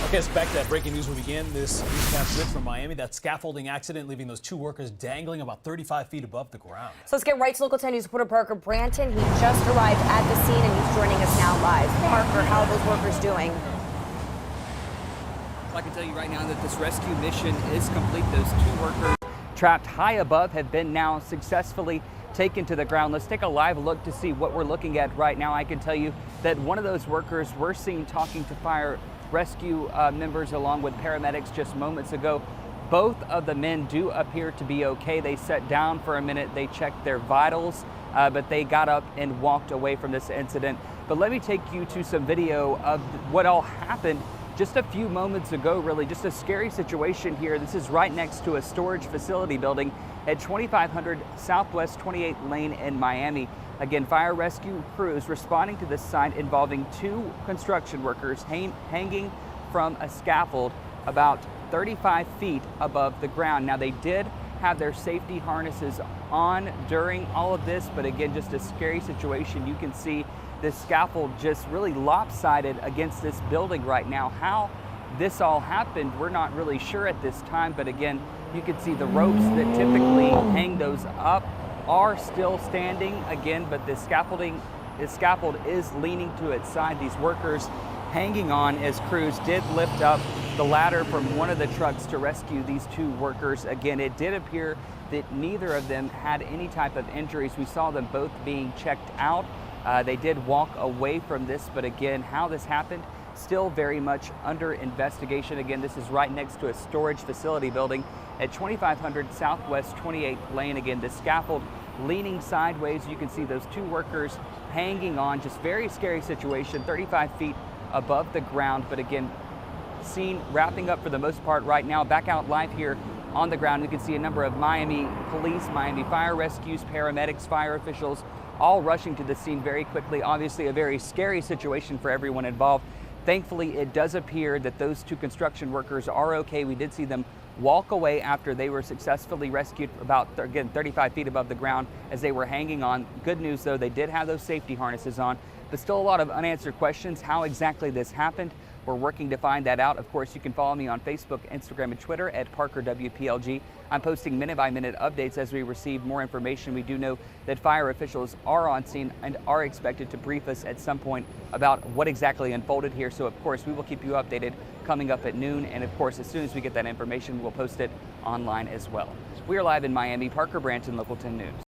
Okay, expect that breaking news will begin. This newscast switch from Miami, that scaffolding accident leaving those two workers dangling about 35 feet above the ground. So let's get right to Local 10 News reporter Parker Branton. He just arrived at the scene and he's joining us now live. Parker, how are those workers doing? I can tell you right now that this rescue mission is complete. Those two workers trapped high above have been now successfully taken to the ground. Let's take a live look to see what we're looking at right now. I can tell you that one of those workers we're seen talking to fire rescue members along with paramedics just moments ago. Both of the men do appear to be okay. They sat down for a minute, they checked their vitals, but they got up and walked away from this incident. But let me take you to some video of what all happened just a few moments ago, really. Just a scary situation here. This is right next to a storage facility building at 2500 Southwest 28th Lane in Miami. Again, fire rescue crews responding to this site involving two construction workers hanging from a scaffold about 35 feet above the ground. Now, they did have their safety harnesses on during all of this, but again, just a scary situation. You can see this scaffold just really lopsided against this building right now. How this all happened, we're not really sure at this time, but again, you can see the ropes that typically hang those up are still standing again, but the scaffold is leaning to its side. These workers hanging on as crews did lift up the ladder from one of the trucks to rescue these two workers. Again, it did appear that neither of them had any type of injuries. We saw them both being checked out. They did walk away from this, but again, how this happened, still very much under investigation. Again, this is right next to a storage facility building at 2500 Southwest 28th Lane. Again, the scaffold leaning sideways. You can see those two workers hanging on. Just very scary situation, 35 feet above the ground. But again, scene wrapping up for the most part right now. Back out live here on the ground, you can see a number of Miami police, Miami fire rescues, paramedics, fire officials, all rushing to the scene very quickly. Obviously a very scary situation for everyone involved. Thankfully, it does appear that those two construction workers are okay. We did see them walk away after they were successfully rescued about, again, 35 feet above the ground as they were hanging on. Good news, though, they did have those safety harnesses on, but still a lot of unanswered questions. How exactly this happened, we're working to find that out. Of course, you can follow me on Facebook, Instagram, and Twitter at ParkerWPLG. I'm posting minute-by-minute updates as we receive more information. We do know that fire officials are on scene and are expected to brief us at some point about what exactly unfolded here. So, of course, we will keep you updated coming up at noon. And, of course, as soon as we get that information, we'll post it online as well. We are live in Miami. Parker Branton, Local 10 News.